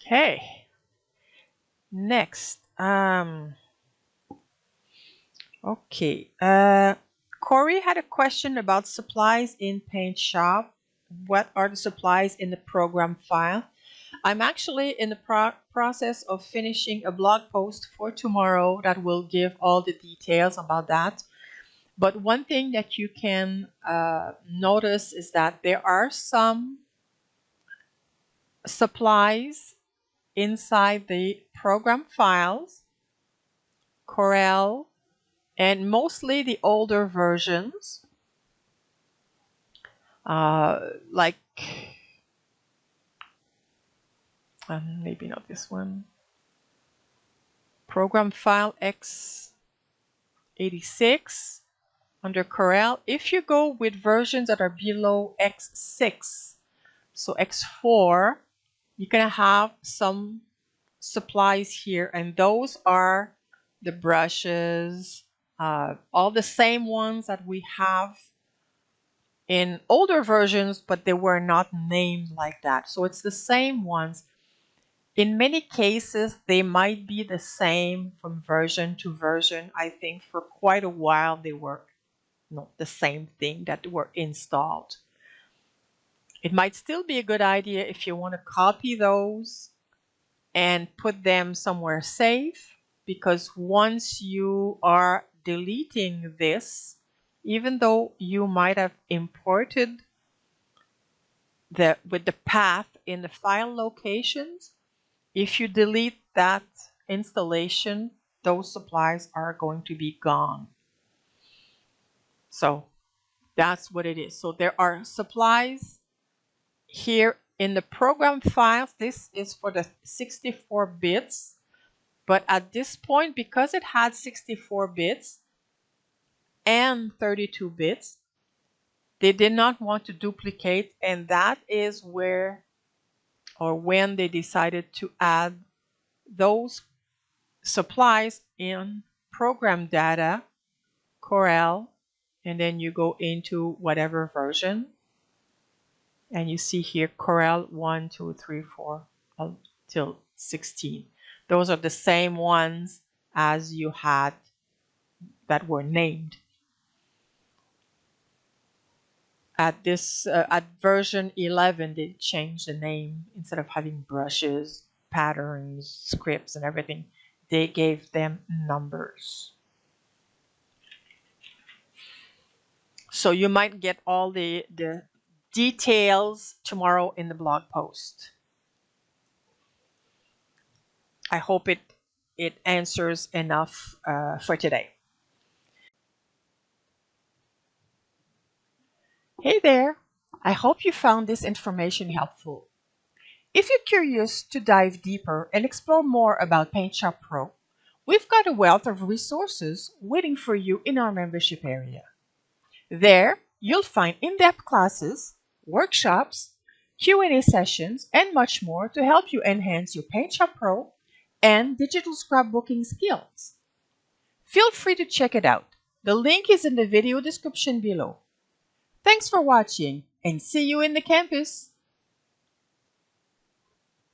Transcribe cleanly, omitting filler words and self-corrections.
Okay, next. Okay. Corey had a question about supplies in PaintShop. What are the supplies in the program file? I'm actually in the process of finishing a blog post for tomorrow that will give all the details about that. But one thing that you can notice is that there are some supplies inside the program files, Corel, and mostly the older versions, like maybe not this one, program file x86 under Corel. If you go with versions that are below x6, so x4, you're gonna have some supplies here, and those are the brushes, all the same ones that we have in older versions, but they were not named like that. So it's the same ones. In many cases, they might be the same from version to version. I think for quite a while they were not the same thing that were installed. It might still be a good idea if you want to copy those and put them somewhere safe, because once you are deleting this, even though you might have imported with the path in the file locations, if you delete that installation, those supplies are going to be gone. So that's what it is. So there are supplies here in the program files. This is for the 64 bits. But at this point, because it had 64 bits and 32 bits, they did not want to duplicate, and that is where or when they decided to add those supplies in program data, Corel, and then you go into whatever version, and you see here Corel 1, 2, 3, 4 till 16. Those are the same ones as you had that were named. At version 11, they changed the name. Instead of having brushes, patterns, scripts, and everything, they gave them numbers. So you might get all the details tomorrow in the blog post. I hope it answers enough for today. Hey there! I hope you found this information helpful. If you're curious to dive deeper and explore more about PaintShop Pro, we've got a wealth of resources waiting for you in our membership area. There, you'll find in-depth classes, workshops, Q&A sessions, and much more to help you enhance your PaintShop Pro and digital scrapbooking skills. Feel free to check it out. The link is in the video description below. Thanks for watching, and see you in the campus!